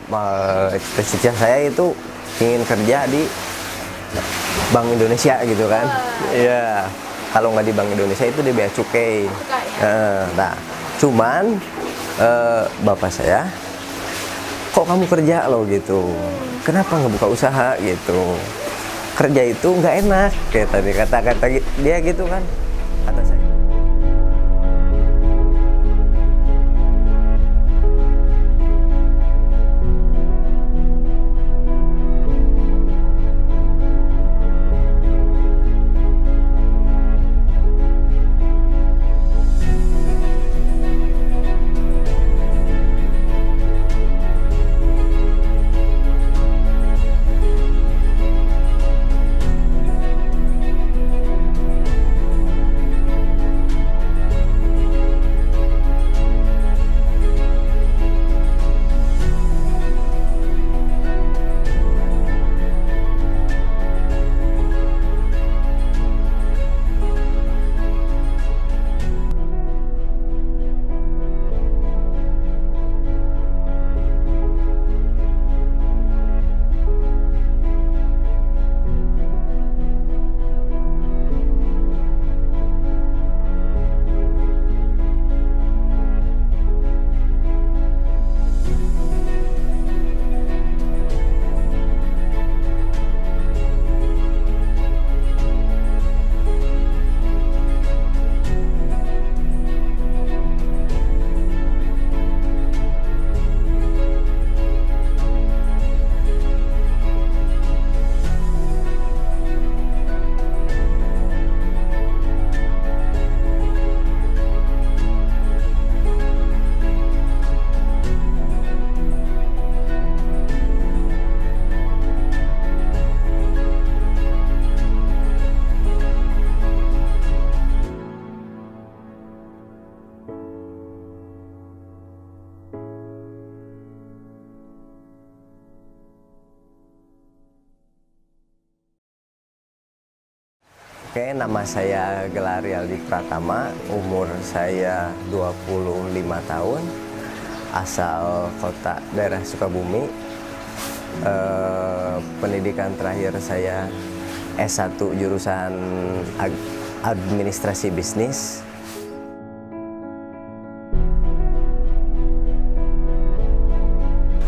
cita-cita saya itu ingin kerja di Bank Indonesia gitu kan. Iya, kalau nggak di Bank Indonesia itu di Bea Cukai. Nah, cuman bapak saya, kok kamu kerja loh gitu, kenapa nggak buka usaha gitu, kerja itu nggak enak kayak tadi kata-kata dia gitu kan, kata saya. Oke, nama saya Gelari Aldi Pratama, umur saya 25 tahun, asal kota daerah Sukabumi. Pendidikan terakhir saya S1 jurusan Administrasi Bisnis.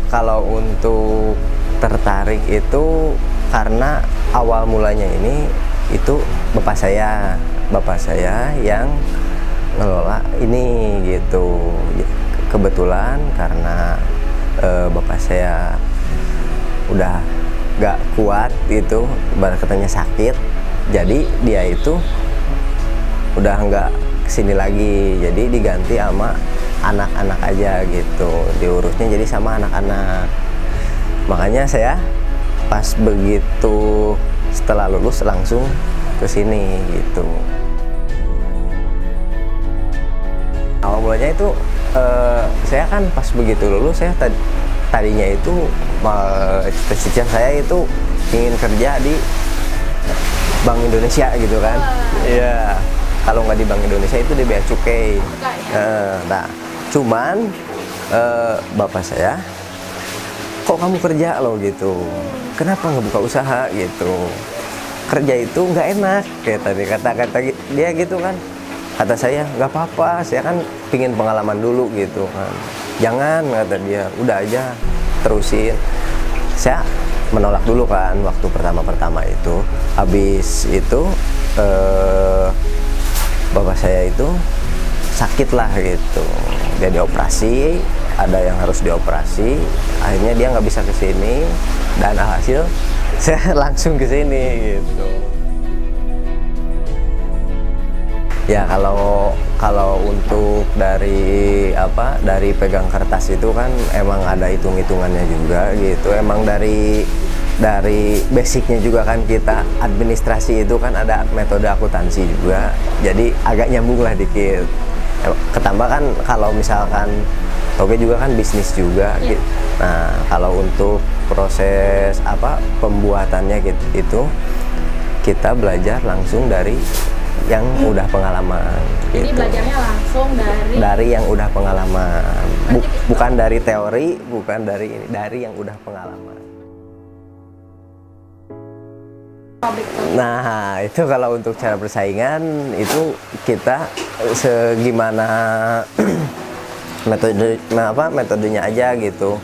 Kalau untuk tertarik itu karena awal mulanya ini itu bapak saya yang ngelola ini gitu. Kebetulan karena bapak saya udah gak kuat gitu, ibarat katanya sakit, jadi dia itu udah nggak kesini lagi, jadi diganti sama anak-anak aja gitu, diurusnya jadi sama anak-anak. Makanya saya pas begitu setelah lulus langsung ke sini gitu. Awal mulanya itu saya kan pas begitu lulus, saya tadinya itu cita-cita saya itu ingin kerja di Bank Indonesia gitu kan. Iya, kalau nggak di Bank Indonesia itu di Bea Cukai. Nah, cuman bapak saya, kok kamu kerja loh gitu, kenapa nggak buka usaha gitu, kerja itu nggak enak kayak tadi kata-kata dia gitu kan. Kata saya, nggak apa-apa, saya kan pingin pengalaman dulu gitu kan. Jangan, kata dia, udah aja terusin. Saya menolak dulu kan waktu pertama-pertama itu. Habis itu bapak saya itu sakit lah gitu, dia dioperasi, ada yang harus dioperasi, akhirnya dia nggak bisa kesini, dan alhasil saya langsung kesini gitu. Ya kalau untuk dari pegang kertas itu kan emang ada hitung-hitungannya juga gitu, emang dari basicnya juga kan, kita administrasi itu kan ada metode akuntansi juga, jadi agak nyambung lah dikit. Ketambah kan kalau misalkan Toge juga kan bisnis juga gitu. Nah, kalau untuk proses pembuatannya gitu, itu kita belajar langsung dari yang udah pengalaman. Jadi gitu. belajarnya langsung dari Yang udah pengalaman, bukan dari teori, bukan dari yang udah pengalaman. pabrik. Nah, itu kalau untuk cara persaingan itu kita segimana metodenya aja gitu.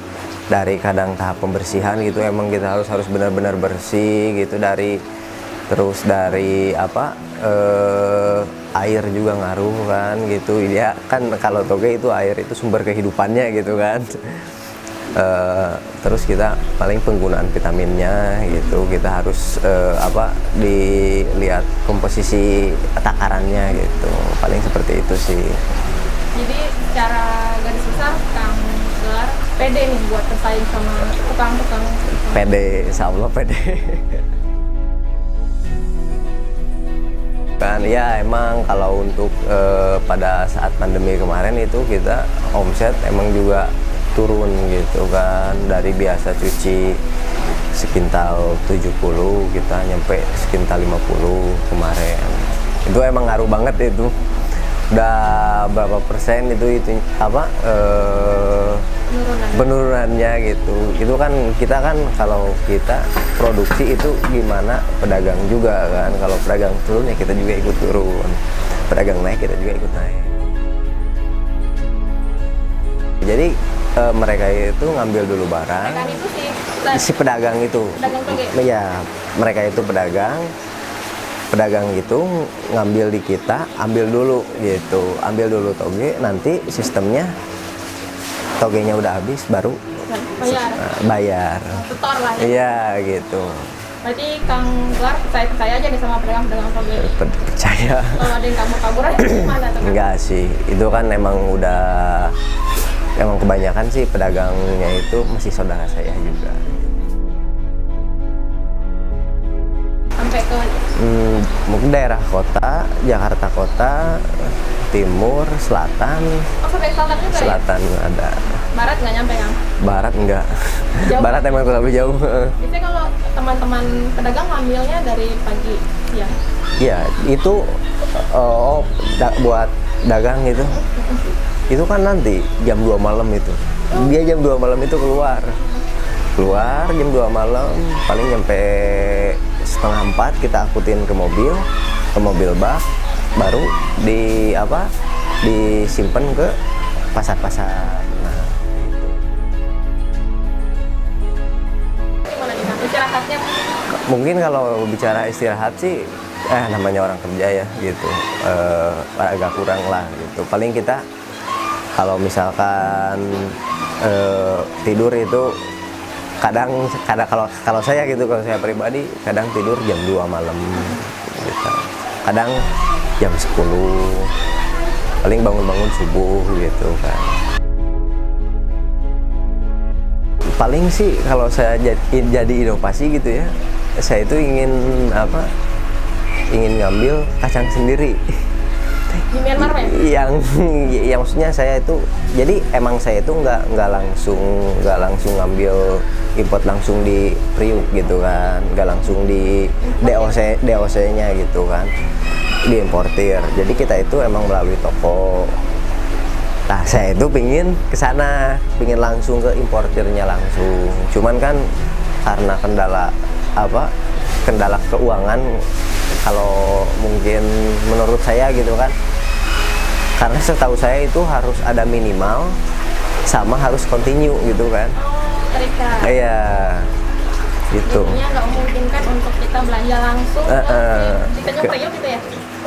Dari kadang tahap pembersihan gitu emang kita harus benar-benar bersih gitu, terus dari air juga ngaruh kan gitu. Ya kan kalau toge itu air itu sumber kehidupannya gitu kan. Terus kita paling penggunaan vitaminnya gitu, kita harus dilihat komposisi takarannya gitu, paling seperti itu sih. Jadi secara garis besar Kang Gelar pede nih buat bersaing sama tukang-tukang. Pede, insya Allah pede. Kan ya emang kalau untuk pada saat pandemi kemarin itu kita omset emang juga turun gitu kan, dari biasa cuci sekintal 70 kita nyampe sekintal 50 kemarin. Itu emang ngaruh banget itu. Udah berapa persen itu penurunannya gitu. Itu kan kita kan kalau kita produksi itu gimana, pedagang juga kan. Kalau pedagang turun ya kita juga ikut turun. Pedagang naik kita juga ikut naik. Jadi mereka itu ngambil dulu barang. Mereka itu si pedagang itu. Pedagang toge. Iya, mereka itu pedagang. Pedagang itu ngambil di kita, ambil dulu gitu. Ambil dulu toge, nanti sistemnya togenya udah habis baru bayar. Setor lah ya. Iya, gitu. Berarti Kang Gelar percaya aja nih sama pedagang toge. Percaya. Kalau ada yang kamu kabur aja gimana tuh? Enggak sih, itu kan emang kebanyakan sih pedagangnya itu masih saudara saya juga. Sampai ke mungkin daerah kota, Jakarta Kota, Timur, Selatan. Oh, sampai selatan juga Selatan ya? ada. Barat nggak nyampe Kang? Barat enggak. Jauh. Barat emang terlalu jauh. Biasanya kalau teman-teman pedagang ngambilnya dari pagi siang. Iya, itu buat dagang itu. Itu kan nanti jam 2 malam itu. Dia jam 2 malam itu keluar jam 2 malam, paling nyampe setengah 4 kita angkutin ke mobil bak, baru disimpan ke pasar-pasar. Nah, itu. Gimana nih Kang? Istirahatnya? Mungkin kalau bicara istirahat sih namanya orang kerja ya gitu, agak kurang lah gitu. Paling kita kalau misalkan tidur itu kadang kalau saya gitu, kalau saya pribadi kadang tidur jam 2 malam gitu. Kadang jam 10, paling bangun subuh gitu kan. Paling sih kalau saya jadi inovasi gitu ya, saya itu ingin ngambil kacang sendiri. Di Myanmar ya? yang maksudnya saya itu, jadi emang saya itu nggak langsung ngambil import langsung di Priuk gitu kan, nggak langsung di DOC-nya gitu kan, diimportir. Jadi kita itu emang melalui toko. Nah, saya itu pingin kesana, pingin langsung ke importirnya langsung. Cuman kan karena kendala keuangan, kalau mungkin menurut saya gitu kan, karena setahu saya itu harus ada minimal sama harus continue gitu kan. Terikat. Iya, gitu. Jadinya nggak memungkinkan untuk kita belanja langsung di Tanjung Priok gitu ya?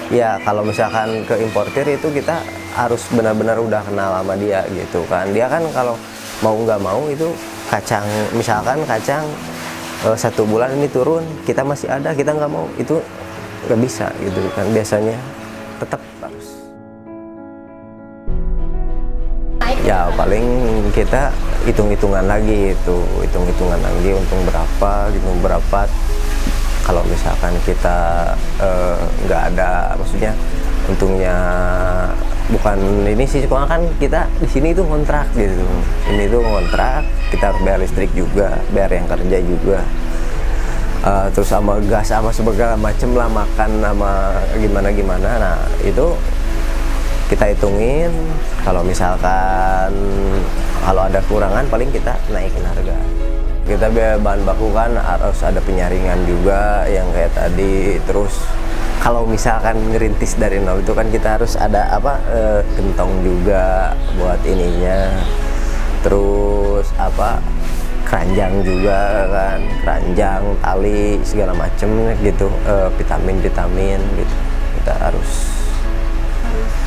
Ya, kalau misalkan ke importir itu kita harus benar-benar udah kenal sama dia gitu kan. Dia kan kalau mau nggak mau itu misalkan kacang 1 bulan ini turun, kita masih ada, kita nggak mau, itu nggak bisa gitu kan. Biasanya tetap harus. Ya paling kita hitung-hitungan lagi untung berapa. Kalau misalkan kita nggak ada, maksudnya untungnya bukan ini sih, cuma kan kita di sini itu kontrak gitu. Ini tuh kontrak, kita harus bayar listrik juga, bayar yang kerja juga. terus sama gas sama segala macem lah, makan sama gimana. Nah itu kita hitungin, kalau misalkan kalau ada kurangan paling kita naikin harga. Kita bahan baku kan harus ada penyaringan juga yang kayak tadi. Terus kalau misalkan ngerintis dari nol itu kan kita harus ada gentong juga buat ininya. Terus keranjang juga kan, keranjang, tali, segala macem gitu, vitamin gitu. Kita harus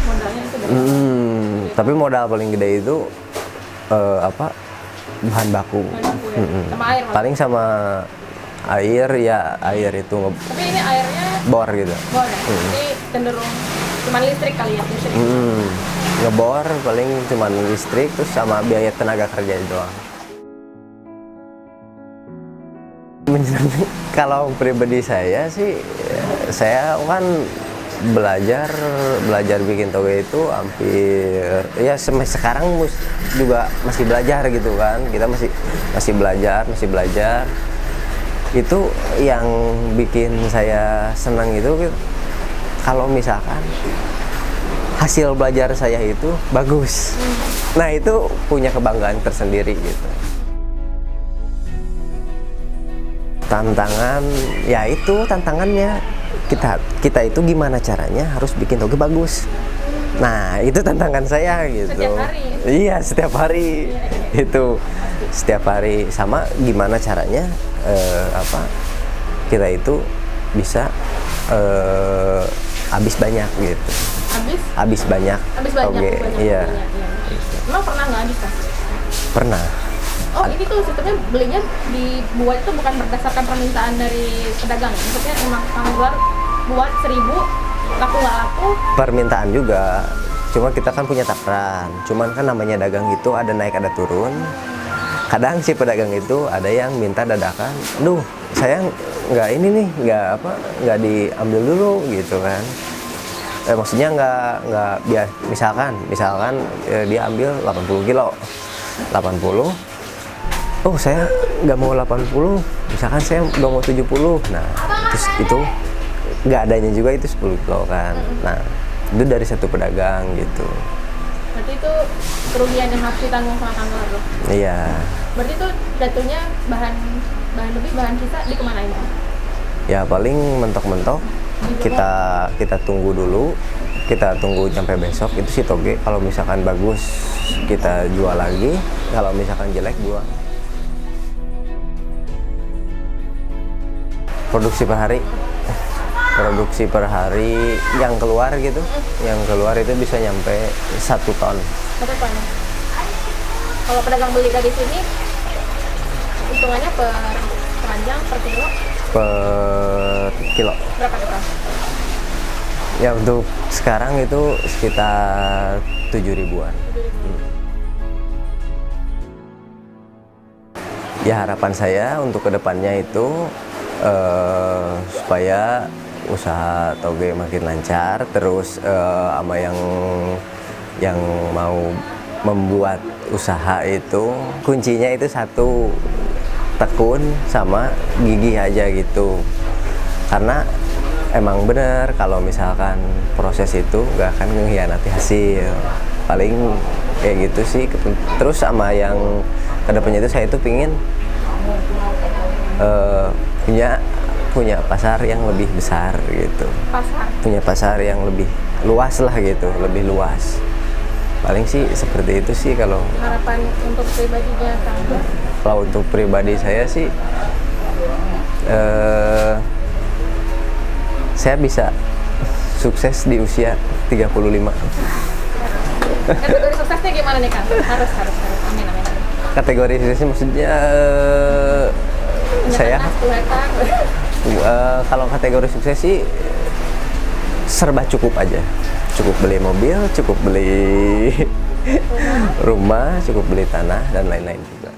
modalnya itu tapi modal paling gede itu bahan baku. sama air Mas. Paling sama air ya, air itu Tapi ini airnya bor gitu. bor ya? Jadi cenderung cuma listrik kali ya? Listrik. Ngebor paling cuma listrik, terus sama biaya tenaga kerja doang. Kalau pribadi saya sih, saya kan belajar bikin toge itu hampir ya sampai sekarang juga masih belajar gitu kan. Kita masih belajar. Itu yang bikin saya senang itu kalau misalkan hasil belajar saya itu bagus. Nah itu punya kebanggaan tersendiri gitu. Tantangan ya itu tantangannya kita itu gimana caranya harus bikin toge bagus. Nah itu tantangan saya gitu. Setiap hari? Iya setiap hari. Itu setiap hari. Sama gimana caranya kita itu bisa habis banyak gitu. Habis banyak toge. Iya. Emang pernah nggak habis Mas? Pernah. Oh ini tuh sistemnya belinya dibuat itu bukan berdasarkan permintaan dari pedagang ya? Maksudnya emang Kang Gelar buat 1000, laku nggak laku? Permintaan juga, cuma kita kan punya takaran. Cuman kan namanya dagang itu ada naik ada turun. Kadang si pedagang itu ada yang minta dadakan, duh saya nggak ini nih, nggak diambil dulu gitu kan. Maksudnya nggak biar misalkan dia ambil 80 kilo, 80. Oh saya nggak mau 80, misalkan saya nggak mau 70. Nah terus itu nggak adanya juga itu 10 kilo kan. Nah itu dari satu pedagang gitu. Berarti itu kerugian yang harus ditanggung sama Kang Gelar loh? Iya. Berarti itu jatuhnya bahan sisa dikemanain Kang? Ya paling mentok-mentok kita tunggu dulu, kita tunggu sampai besok. Itu si toge kalau misalkan bagus kita jual lagi, kalau misalkan jelek buang. Produksi per hari yang keluar gitu, yang keluar itu bisa nyampe 1 ton. 1 ton ya? Kalau pedagang beli dari sini hitungannya per keranjang, per kilo? Per kilo. Berapa tuh Kang? Ya untuk sekarang itu sekitar 7.000-an. Ya harapan saya untuk kedepannya itu supaya usaha toge makin lancar, terus sama yang mau membuat usaha itu kuncinya itu satu, tekun sama gigih aja gitu. Karena emang bener kalau misalkan proses itu nggak akan mengkhianati hasil. Paling kayak gitu sih. Terus sama yang kedepannya itu saya itu pingin punya pasar yang lebih besar gitu. Punya pasar yang lebih luas lah gitu, lebih luas. Paling sih seperti itu sih kalau harapan untuk pribadinya Kang. Kalau untuk pribadi saya sih saya bisa sukses di usia 35. Kategori suksesnya gimana nih Kang? Harus. Amin. Kategori suksesnya maksudnya saya kalau kategori sukses sih serba cukup aja. Cukup beli mobil, cukup beli rumah, cukup beli tanah dan lain-lain juga.